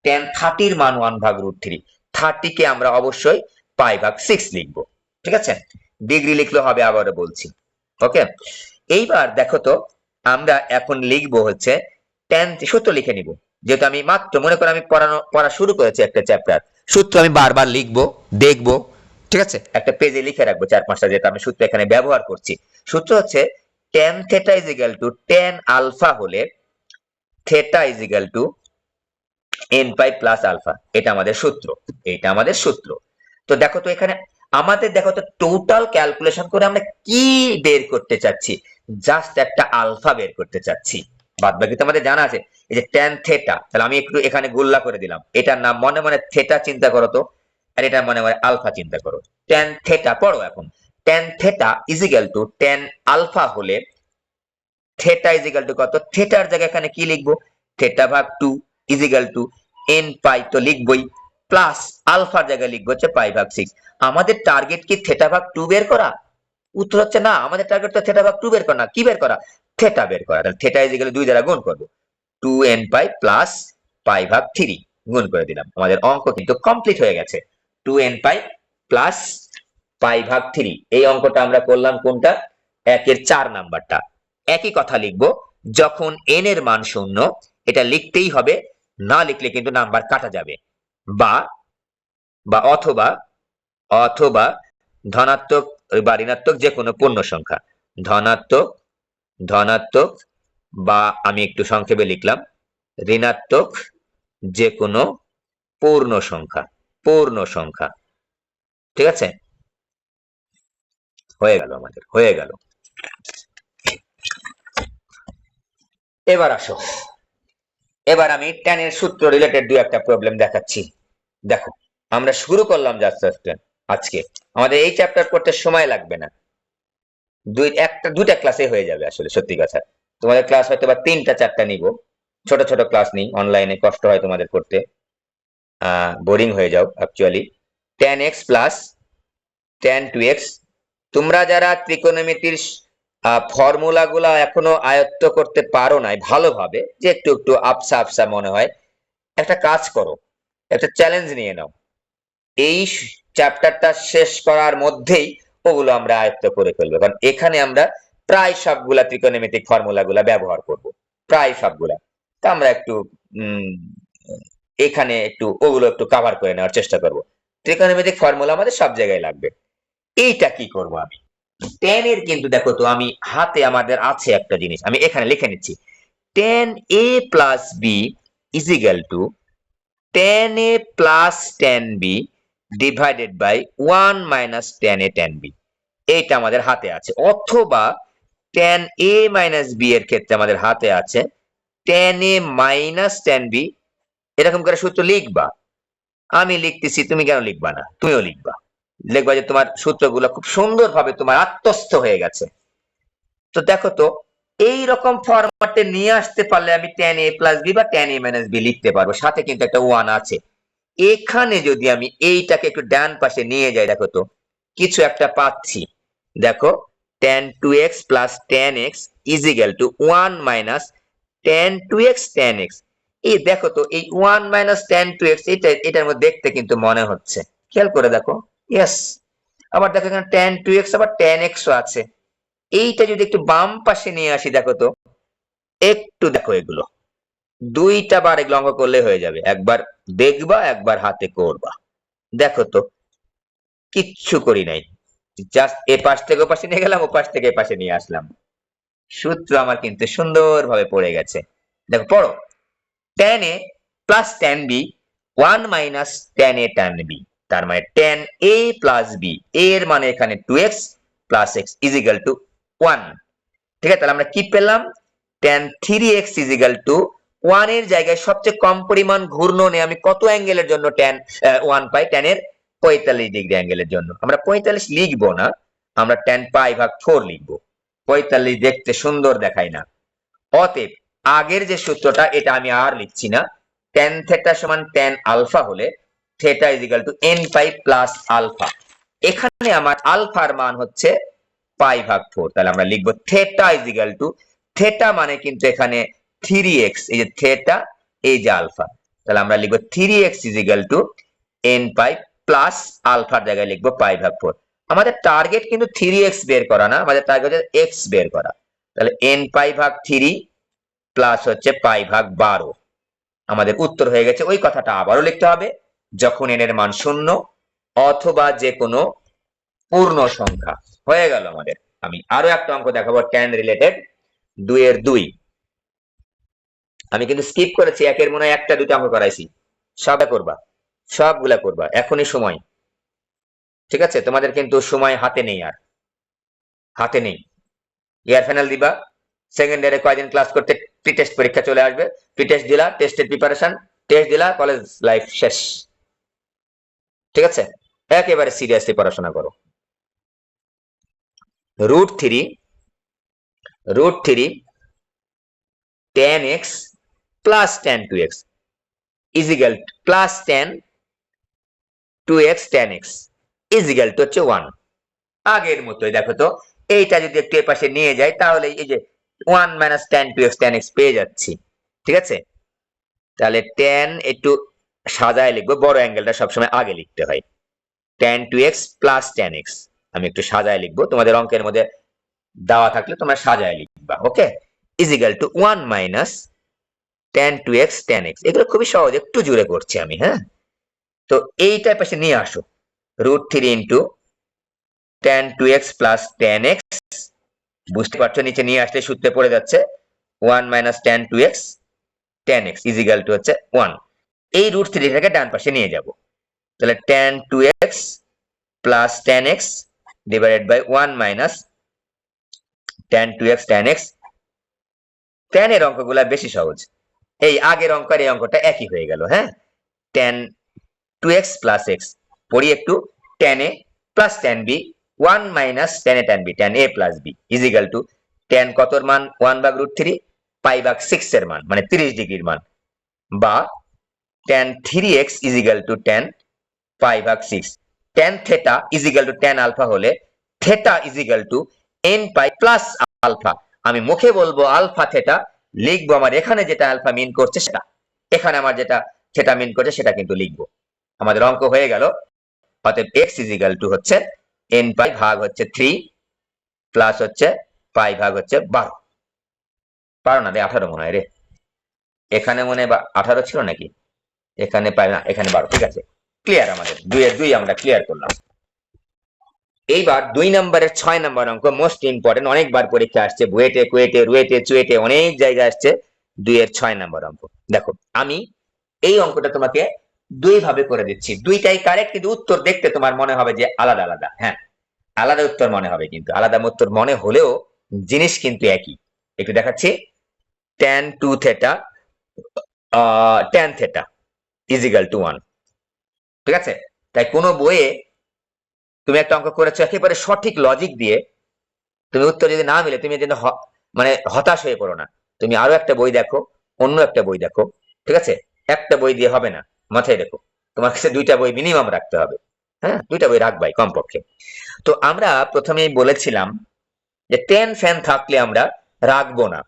tan 30 এর মান 1 ভাগ √3, 30 কে আমরা অবশ্যই পাই ভাগ 6 লিখবো, ঠিক আছে? ডিগ্রি লিখলে হবে, আবারও বলছি, ওকে? এইবার দেখো তো আমরা এখন লিখবো হচ্ছে tan, সূত্র লিখে নিব, যেহেতু আমি মাত্র মনে করো আমি পড়া শুরু করেছি একটা চ্যাপ্টার, সূত্র আমি বারবার লিখবো, দেখবো, ঠিক আছে? একটা পেজে লিখে রাখবো 4-5টা, যেটা আমি সূত্র এখানে ব্যবহার করছি। সূত্র হচ্ছে tan theta is equal to tan alpha হলে theta is equal to n pi plus alpha, এটা আমাদের সূত্র, এটা আমাদের সূত্র। তো দেখো তো এখানে আমাদের, দেখো তো টোটাল ক্যালকুলেশন করে আমরা কি বের করতে চাচ্ছি, জাস্ট একটা আলফা বের করতে চাচ্ছি, বাদ বাকি তো আমাদের জানা আছে। এই যে tan থিটা, তাহলে আমি একটু এখানে গোল্লা করে দিলাম, এটার নাম মনে মনে থিটা চিন্তা করো তো, আর এটা মনে মনে আলফা চিন্তা করো। tan থিটা পড়ো এখন, tan theta is equal to tan alpha হলে থিটা ইজ ইকুয়াল টু কত, থিটার জায়গায় এখানে কি লিখবো, থিটা ভাগ 2 is equal to n pi তো লিখবই, প্লাস আলফার জায়গায় লিখবো হচ্ছে পাই ভাগ 6। আমাদের টার্গেট কি থিটা ভাগ 2 বের করা? উত্তর হচ্ছে না, আমাদের টার্গেট তো থিটা ভাগ 2 বের করা না, কি বের করা? থিটা বের করা। তাহলে থিটা ইজ ইকুয়াল টু 2 দ্বারা গুণ করব, 2n পাই প্লাস পাই ভাগ 3 গুণ করে দিলাম, আমাদের অঙ্ক কিন্তু কমপ্লিট হয়ে গেছে। 2n পাই প্লাস পাই ভাগ 3, এই অঙ্কটা আমরা করলাম কোনটা, 1 এর 4 নাম্বারটা। একই কথা লিখবো, যখন n এর মান 0, এটা লিখতেই হবে, না লিখলে কিন্তু নাম্বার কাটা যাবে, বা বা অথবা অথবা ধনাত্মক বা ঋণাত্মক যে কোনো পূর্ণ সংখ্যা, ধনাত্মক, ধনাত্মক, বা আমি একটু সংক্ষেপে লিখলাম ঋণাত্মক যে কোনো পূর্ণ সংখ্যা, পূর্ণ সংখ্যা, ঠিক আছে? হয়ে গেল, আমাদের হয়ে গেল। এবার আসো, এবার আমি tan এর সূত্র রিলেটেড দুই একটা প্রবলেম দেখাচ্ছি। দেখো, আমরা শুরু করলাম জাস্ট আজকে, আমাদের এই চ্যাপ্টার করতে সময় লাগবে না, দুইটা ক্লাসে হয়ে যাবে আসলে, সত্যি কথা। তোমাদের ক্লাস হয়তো বা 3টা 4টা নিব, ছোট ছোট ক্লাস নিই, অনলাইনে কষ্ট হয় তোমাদের করতে, বোরিং হয়ে যাও actually. tan x plus tan 2x, তোমরা যারা ত্রিকোণমিতির ফর্মুলা গুলা এখনো আয়ত্ত করতে পারো নাই ভালোভাবে, যে একটু একটু আবসা আবসা মনে হয়, একটা কাজ করো, একটা চ্যালেঞ্জ নিয়ে নাও, এই চ্যাপ্টারটা শেষ করার মধ্যেই ওগুলো আমরা আয়ত্ত করে ফেলবো, কারণ এখানে আমরা প্রায় সবগুলা ত্রিকোণমিতিক ফর্মুলা গুলা ব্যবহার করব, প্রায় সবগুলা। তা আমরা একটু উম এখানে একটু ওগুলো একটু কভার করে নেওয়ার চেষ্টা করব। ত্রিকোণমিতিক ফর্মুলা আমাদের সব জায়গায় লাগবে। এইটা কি করব আমি, tan এর কিন্তু দেখো তো, আমি হাতে আমাদের আছে একটা জিনিস, আমি এখানে লিখে নিচ্ছি, tan a plus b is equal to tan a plus tan b divided by 1 minus tan a tan b। এইটা আমাদের হাতে আছে, অথবা tan a মাইনাস b এর ক্ষেত্রে আমাদের হাতে আছে tan a minus tan b। এরকম করে সূত্র লিখবা, আমি লিখতেছি, তুমি কেন লিখবা না, তুমিও লিখবা, লিখবা যে তোমার সূত্রগুলো খুব সুন্দরভাবে তোমার আত্মস্থ হয়ে গেছে। তো দেখো তো, এই রকম ফরম্যাটে নিয়ে আসতে পারলে আমি tan a প্লাস b বা tan a মাইনাস b লিখতে পারবো, সাথে কিন্তু একটা 1 আছে। এখানে যদি আমি এইটাকে একটু ডান পাশে নিয়ে যাই, দেখো তো কিছু একটা পাচ্ছি, দেখো tan 2x plus tan x is equal to 1 minus tan 2x tan x। এই দেখো তো, এই 1 মাইনাস tan 2x, এটার মধ্যে দেখতে কিন্তু মনে হচ্ছে, খেয়াল করে দেখো, ইয়েস। আবার দেখো এখানে tan 2x আবার tan x ও আছে। এইটা যদি একটু বাম পাশে নিয়ে আসি, দেখো তো, একটু দেখো, এগুলো দুইটা বার এগুলো অঙ্ক করলে হয়ে যাবে, একবার দেখবা একবার হাতে করবা। দেখো তো, কিচ্ছু করি নাই, জাস্ট এ পাশ থেকে ও পাশে নিয়ে গেলাম, ও পাশ থেকে এ পাশে নিয়ে আসলাম, সূত্র আমার কিন্তু সুন্দরভাবে পড়ে গেছে। দেখো পড়ো, tan a plus tan b 1 minus tan a tan b, তার মানে tan a প্লাস b, এর মানে এখানে 2x plus x is equal to 1। ঠিক আছে, তাহলে আমরা কি পেলাম, tan 3x is equal to 1 এর জায়গায় সবচেয়ে কম পরিমাণ ঘূর্ণনে আমি কত অ্যাঙ্গেলের জন্য tan 1 পাই, tan এর 45 ডিগ্রি অ্যাঙ্গেলের জন্য। আমরা 45 লিখবো না, আমরা tan পাই ভাগ 4 লিখবো, 45 দেখতে সুন্দর দেখায় না। অতএব আগের যে সূত্রটা, এটা আমি আর লিখছি না, tan থিটা সমান tan আলফা হলে theta is equal to n pi plus alpha. এখানে আমার আলফার মান হচ্ছে পাই ভাগ 4, তাহলে আমরা লিখবো theta is equal two, theta মানে কিন্তু এখানে 3x, এই যে থিটা, এই যে আলফা, তাহলে আমরা লিখবো 3x is equal to n pi plus আলফার জায়গায় লিখবো পাই ভাগ 4। আমাদের টার্গেট কিন্তু 3x বের করা না, আমাদের টার্গেট হচ্ছে x বের করা। তাহলে n পাই ভাগ 3 প্লাস হচ্ছে পাই ভাগ 12, আমাদের উত্তর হয়ে গেছে। ওই কথাটা আবারও লিখতে হবে, যখন n এর মান 0 অথবা যে কোনো পূর্ণ সংখ্যা। হয়ে গেল আমাদের। আমি আরো একটা অঙ্ক দেখাবো tan রিলেটেড, 2 এর 2। আমি কিন্তু স্কিপ করেছি, একের মনে হয় একটা দুটো অঙ্ক করাইছি, সবটা করবা, সবগুলা করবা, এখনই সময়। ঠিক আছে, তোমাদের কিন্তু সময় হাতে নেই, আর হাতে নেই। ইয়ার ফাইনাল দিবা, সেকেন্ড ইয়ারে কয়দিন ক্লাস করতে, প্রি টেস্ট পরীক্ষা চলে আসবে, প্রি টেস্ট দিলা, টেস্টের প্রিপারেশন, টেস্ট দিলা, কলেজ লাইফ শেষ। ঠিক আছে, একেবারে সিরিয়াসলি পড়াশোনা করো। √3 tan x plus tan 2x is equal plus tan 2x tan x is equal two হচ্ছে 1। আগের মতোই দেখো তো, এইটা যদি একটু এর পাশে নিয়ে যাই, তাহলে এই যে 1 minus tan 2x tan x পেয়ে যাচ্ছি। ঠিক আছে, তাহলে tan একটু সাজায় লিখবো, বড় অ্যাঙ্গেলটা সবসময় আগে লিখতে হয়, tan 2x plus tan x আমি একটু সাজায় লিখবো, তোমাদের অঙ্কের মধ্যে দেওয়া থাকলে তোমরা সাজায় লিখবা, okay, is equal to 1 minus tan 2x tan x। এগুলো খুবই সহজ, একটু জুড়ে করছি আমি, হ্যাঁ। তো এইটার পাশে নিয়ে আসো, √3 into tan 2x plus tan x, বুঝতে পারছো নিচে নিয়ে আসলে সূত্রে পড়ে যাচ্ছে 1 minus tan 2x tan x is equal two হচ্ছে 1। এই √3 টাকে ডান পাশে নিয়ে যাব, তাহলে tan 2x plus tan x divided by 1 minus tan 2x tan x। tan এর অঙ্কগুলা বেশি সহজ, এই আগের অঙ্ক আর এই অঙ্কটা একই হয়ে গেল। হ্যাঁ, tan 2x প্লাস এক্স, পড়ি একটু, tan a plus tan b 1 minus tan a tan b tan a plus b is equal to tan কতর মান 1/√3 পাই/6 এর মান মানে 30 ডিগ্রির মান, বা tan 3x is equal to tan পাই/6 tan theta is equal to tan alpha হলে theta is equal to n pi plus alpha. আমি মুখে বলবো আলফা থেটা, লিখবো আমার এখানে যেটা আলফা মিন করছে সেটা, এখানে আমার যেটা থেটা মিন করছে সেটা কিন্তু লিখবো। আমাদের অঙ্ক হয়ে গেল। অতএব x ইজিক্যাল টু হচ্ছে n পাই ভাগ হচ্ছে 3 প্লাস হচ্ছে পাই ভাগ হচ্ছে 12। পারো না রে, 18 মনে হয় রে, এখানে মনে হয় 18 ছিল নাকি, এখানে পাই না, এখানে 12। ঠিক আছে, ক্লিয়ার, আমাদের 2 এর 2 আমরা ক্লিয়ার করলাম। এইবার 2 নম্বরের 6 নম্বর অঙ্ক মোস্ট ইম্পর্টেন্ট, অনেকবার পরীক্ষা আসছে, বুয়েটে কুয়েটে রুয়েটে চুয়েটে অনেক জায়গায় আসছে। 2 এর 6 নম্বর অঙ্ক দেখো, আমি এই অঙ্কটা তোমাকে দুই ভাবে করে দিচ্ছি, দুইটাই কারেক্ট, কিন্তু উত্তর দেখতে তোমার মনে হবে যে আলাদা আলাদা। হ্যাঁ, আলাদা উত্তর মনে হবে, কিন্তু আলাদা উত্তর মনে হলেও জিনিস কিন্তু একই। একটু দেখাচ্ছি, tan 2 theta tan theta is equal to 1। ঠিক আছে, তাই কোনো বইয়ে তুমি একটা অঙ্ক করেছো একেবারে সঠিক লজিক দিয়ে, তুমি উত্তর যদি না মিলে তুমি কিন্তু মানে হতাশ হয়ে পড়ো না, তুমি আরো একটা বই দেখো, অন্য একটা বই দেখো। ঠিক আছে, একটা বই দিয়ে হবে না, মাথায় রেখো, তোমার কাছে দুইটা বই মিনিমাম রাখতে হবে। হ্যাঁ, দুইটা বই রাখবাই কমপক্ষে। তো আমরা প্রথমেই বলেছিলাম যে টেন ফ্যান থাকলে আমরা রাখবো না।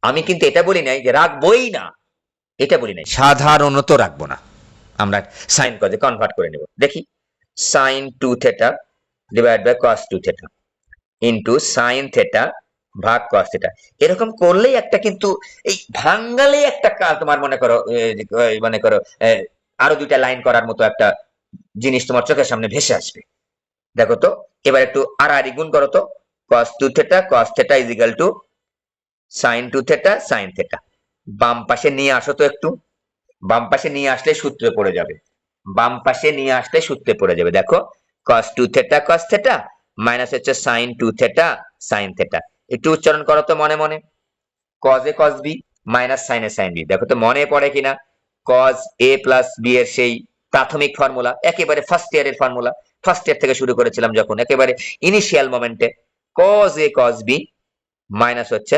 আমি কিন্তু এটা বলি নাই যে রাখবোই না, এটা বলি নাই, সাধারণত রাখবো না, আমরা সাইন কজে কনভার্ট করে নেব। দেখি, sine 2 theta divide by cos 2 theta into sine theta ভাগ কস থেটা। এরকম করলেই একটা কিন্তু এই ভাঙ্গালে একটা তোমার মনে করো মনে করো আরো দুইটা লাইন করার মতো একটা জিনিস তোমার চোখের সামনে ভেসে আসবে। দেখো তো, এবার একটু আড়াআড়ি গুণ করো তো, cos 2 theta cos theta is equal two sin 2 theta sin theta. বাম পাশে নিয়ে আসো তো একটু, বাম পাশে নিয়ে আসলে সূত্রে পড়ে যাবে, বাম পাশে নিয়ে আসলে সূত্রে পড়ে যাবে। দেখো, cos 2 theta cos theta minus হচ্ছে sin 2 থেটা sin থেটা। একটু উচ্চারণ করো তো মনে মনে, cos a cos b minus sin a sin b। দেখো তো মনে পড়ে কিনা, cos a প্লাস b এর সেই প্রাথমিক ফর্মুলা, একেবারে ফার্স্ট ইয়ারের ফর্মুলা, ফার্স্ট ইয়ার থেকে শুরু করেছিলাম যখন, একেবারে ইনিশিয়াল মোমেন্টে, cos a cos b minus হচ্ছে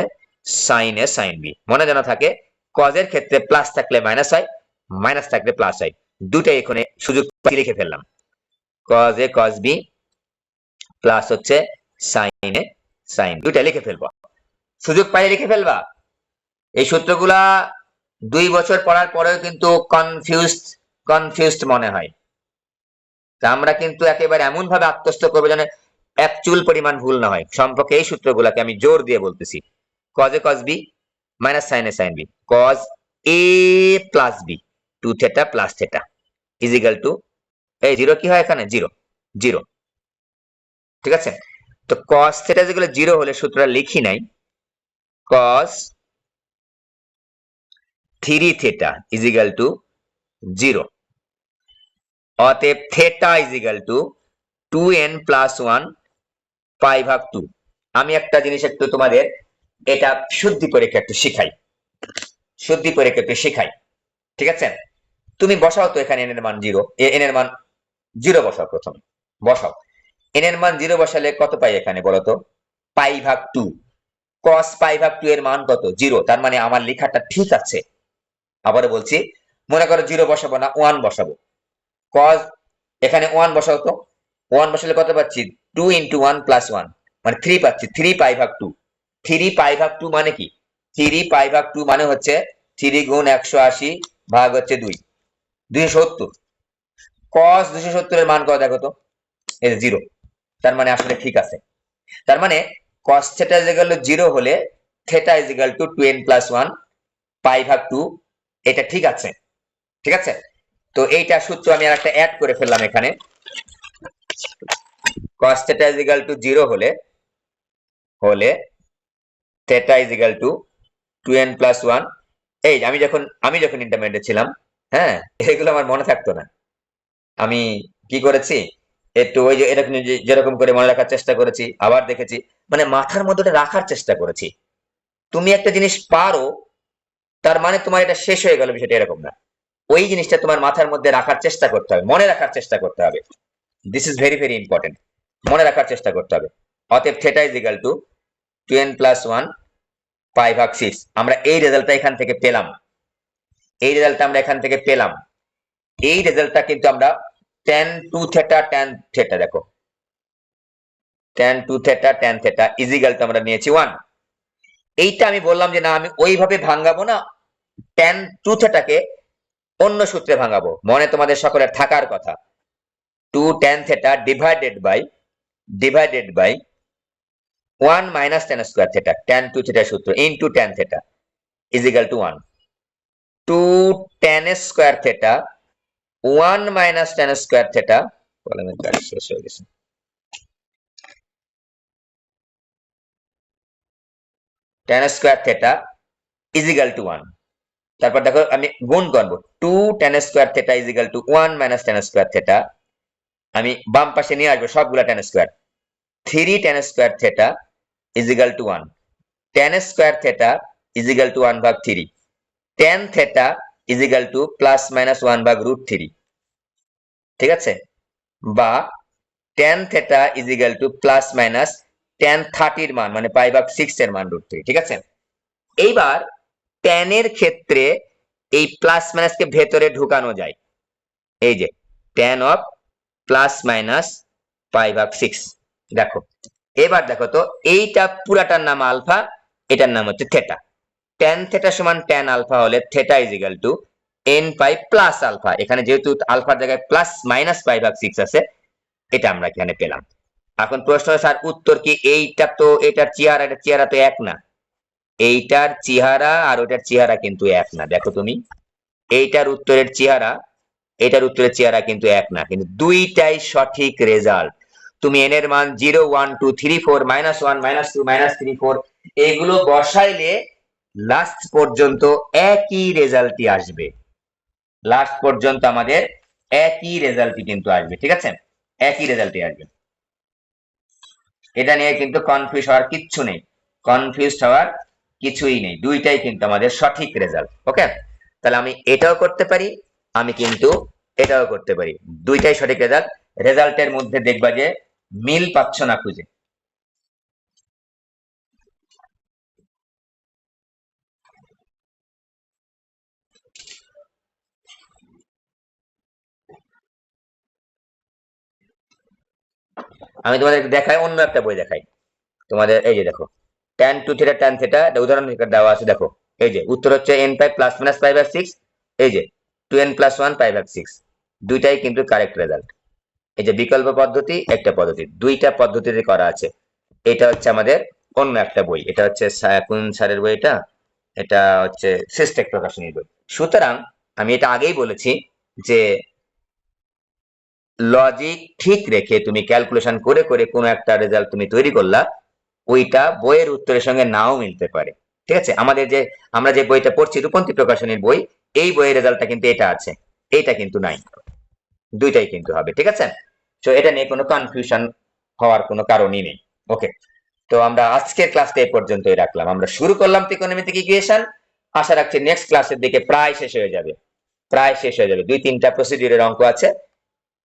sin a sin b। মনে যেন থাকে, cos এর ক্ষেত্রে প্লাস থাকলে মাইনাস হয়, মাইনাস থাকলে প্লাস হয়, দুটাই এখানে সুযোগ লিখে ফেললাম, cos a cos b plus হচ্ছে sin a sin, দুটা লিখে ফেলবো, সুযোগ পাইলে লিখে ফেলবা। এই সূত্রগুলা 2 বছর পড়ার পরেও কিন্তু কনফিউজড মনে হয়। তা আমরা কিন্তু একেবারে এমন ভাবে আত্মস্থ করবো যেন এক চুল পরিমাণ ভুল না হয়। সম্পর্কে এই সূত্রগুলাকে আমি জোর দিয়ে বলতেছি, cos a cos b minus sin a sin b, cos a plus b 2 theta plus theta is equal two, এই জিরো কি হয় এখানে, জিরো জিরো। ঠিক আছে, তো cos থেটা যেগুলো জিরো হলে সূত্রটা লিখি নাই, cos 3 theta is equal to zero. অতএব theta is equal to 2n plus 1 pi ভাগ 2। আমি একটা জিনিস একটু তোমাদের এটা শুদ্ধি পরীক্ষা একটু শিখাই, শুদ্ধি পরীক্ষা একটু শিখাই। ঠিক আছে, তুমি বসাও তো এখানে n এর মান 0, n এর মান 0 বসাও, প্রথমে বসাও, n এর মান 0 বসালে কত পাই এখানে বলো তো, পাই ভাগ 2। cos পাই ভাগ 2 এর মান কত, 0, তার মানে আমার লেখাটা ঠিক আছে। আবারও বলছি, মনে করো 0 বসাবো না, 1 বসাবো, cos এখানে 1 বসাও তো, 1 বসালে কত পাচ্ছি, 2 ইন্টু 1 প্লাস 1 মানে 3 পাচ্ছি, 3 পাই ভাগ 2। 3 পাই ভাগ 2 মানে কি, 3 পাই ভাগ 2 মানে হচ্ছে 3 গুণ 180 ভাগ হচ্ছে 2, 270। cos 270 এর মান কত দেখো তো, এই 0, তার মানে আসলে ঠিক আছে। তার মানে cos theta is equal to 0 হলে theta is equal to 2n plus 1 pi ভাগ 2, এটা ঠিক আছে। ঠিক আছে, তো এইটা সূত্র আমি আর একটা অ্যাড করে ফেললাম এখানে, cos theta is equal to 0 হলে theta is equal to 2n plus 1। এই আমি যখন ইন্টারমিডিয়েটে ছিলাম, হ্যাঁ, এগুলো আমার মনে থাকতো না, আমি কি করেছি, একটু ওই যে এরকম যেরকম করে মনে রাখার চেষ্টা করেছি, আবার দেখেছি, মানে মাথার মধ্যে রাখার চেষ্টা করেছি। তুমি একটা জিনিস পারো, তার মানে তোমার এটা শেষ হয়ে গেল, বিষয়টা এরকম না। ওই জিনিসটা তোমার মাথার মধ্যে রাখার চেষ্টা করতে হবে, মনে রাখার চেষ্টা করতে হবে। This is very very important, মনে রাখার চেষ্টা করতে হবে। অতএব theta is equal to 2n plus 1 pi ভাগ 6। আমরা এই রেজাল্টটা এখান থেকে পেলাম, এই রেজাল্টটা আমরা এখান থেকে পেলাম। এই রেজাল্টটা কিন্তু আমরা tan 2 থেটা tan থেটা, দেখো tan 2 theta tan theta is equal two আমরা নিয়েছি 1। এইটা আমি বললাম যে না, আমি ওইভাবে ভাঙাবো না, tan 2 থেটাকে অন্য সূত্রে ভাঙাবো। মনে তোমাদের সকলের থাকার কথা, 2 tan theta divided by 1 minus tan square theta, tan 2 theta সূত্র into tan theta is equal to 1। 2 tan square theta 1 minus tan square theta, কলমের কাজ শেষ হয়ে গেছে, tan square theta is equal to 1। তারপর দেখো আমি গুণ করব, 2 tan square theta is equal to 1 minus tan square theta, আমি বাম পাশে নিয়ে আসবো সবগুলা tan square. 3 tan square theta is equal to 1, tan square theta is equal to 1 ভাগ 3, tan theta is equal two plus minus 1 ভাগ root 3, ঠিক আছে? বা tan theta is equal two plus minus tan 30 এর মান মানে পাই ভাগ 6 এর মান রুট 3, ঠিক আছে? এইবার tan এর ক্ষেত্রে এই প্লাস মাইনাস কে ভেতরে ঢুকানো যায়, এই যে tan অফ প্লাস মাইনাস পাই ভাগ 6। দেখো এবার দেখো তো, এইটা পুরাটার নাম আলফা, এটার নাম হচ্ছে থেটা। tan থেটা সমান tan আলফা হলে theta is equal to n pi plus alpha. এখানে যেহেতু আলফার জায়গায় প্লাস মাইনাস পাই ভাগ 6 আছে, এটা আমরা এখানে পেলাম। এখন প্রশ্ন, স্যার উত্তর কি? এইটা তো এটার চেহারা, এটার চেহারা তো এক না। এইটার চেহারা আর ওইটার চেহারা কিন্তু এক না। দেখো তুমি, এইটার উত্তরের চেহারা এটার উত্তরের চেহারা কিন্তু এক না, কিন্তু দুইটাই সঠিক রেজাল্ট। তুমি n এর মান 0 1 2 3 4 -1 -2 -3 4 এগুলো বসাইলে লাস্ট পর্যন্ত একই রেজাল্টই আসবে। লাস্ট পর্যন্ত আমাদের একই রেজাল্টই কিন্তু আসবে, ঠিক আছে? একই রেজাল্টই আসবে, এটা নিয়ে কিন্তু কনফিউজ হওয়ার কিচ্ছু নেই, কনফিউজ হওয়ার কিছুই নেই। দুইটাই কিন্তু আমাদের সঠিক রেজাল্ট। ওকে, তাহলে আমি এটাও করতে পারি, আমি কিন্তু এটাও করতে পারি, দুইটাই সঠিক রেজাল্ট। রেজাল্টের মধ্যে দেখবা যে মিল পাচ্ছ না খুঁজে। আমি তোমাদের দেখাই, অন্য একটা বই দেখাই তোমাদের। এই যে দেখো, tan 2 থিটা tan থিটা উদাহরণ দেওয়া আছে। দেখো এই যে উত্তর হচ্ছে n pi plus minus pi by 6, এই যে 2n প্লাস 1 পাই বাই 6, দুইটাই কিন্তু কারেক্ট রেজাল্ট। এই যে বিকল্প পদ্ধতি, একটা পদ্ধতি, দুইটা পদ্ধতিতে করা আছে। এটা হচ্ছে আমাদের অন্য একটা বই, এটা হচ্ছে কোন স্যারের বই? এটা হচ্ছে সিস্টেক প্রকাশনীর বই। সুতরাং আমি এটা আগেই বলেছি যে লজিক ঠিক রেখে তুমি ক্যালকুলেশন করে করে কোনো একটা রেজাল্ট তুমি তৈরি করলা, ওইটা বইয়ের উত্তরের সঙ্গে নাও মিলতে পারে, ঠিক আছে? আমাদের যে আমরা যে বইটা পড়ছি রূপন্তী প্রকাশনীর বই, এই বইয়ের রেজাল্টটা কিন্তু এটা আছে, এইটা কিন্তু নাই। দুইটাই কিন্তু হবে, ঠিক আছে? তো এটা নিয়ে কোনো কনফিউশন হওয়ার কোনো কারণই নেই। ওকে, তো আমরা আজকের ক্লাসটা এই পর্যন্তই রাখলাম। আমরা শুরু করলাম ত্রিকোণমিতিক ইকুয়েশন, আশা রাখছি নেক্সট ক্লাসের দিকে প্রায় শেষ হয়ে যাবে, প্রায় শেষ হয়ে যাবে। 2-3টা প্রসিডিউরের অঙ্ক আছে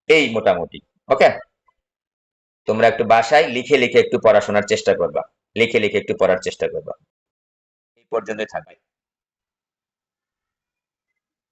এই মোটামুটি। ওকে, তোমরা একটু বাসায় লিখে লিখে একটু পড়াশোনার চেষ্টা করবা, লিখে লিখে একটু পড়ার চেষ্টা করবা। এই পর্যন্তই থাকবে।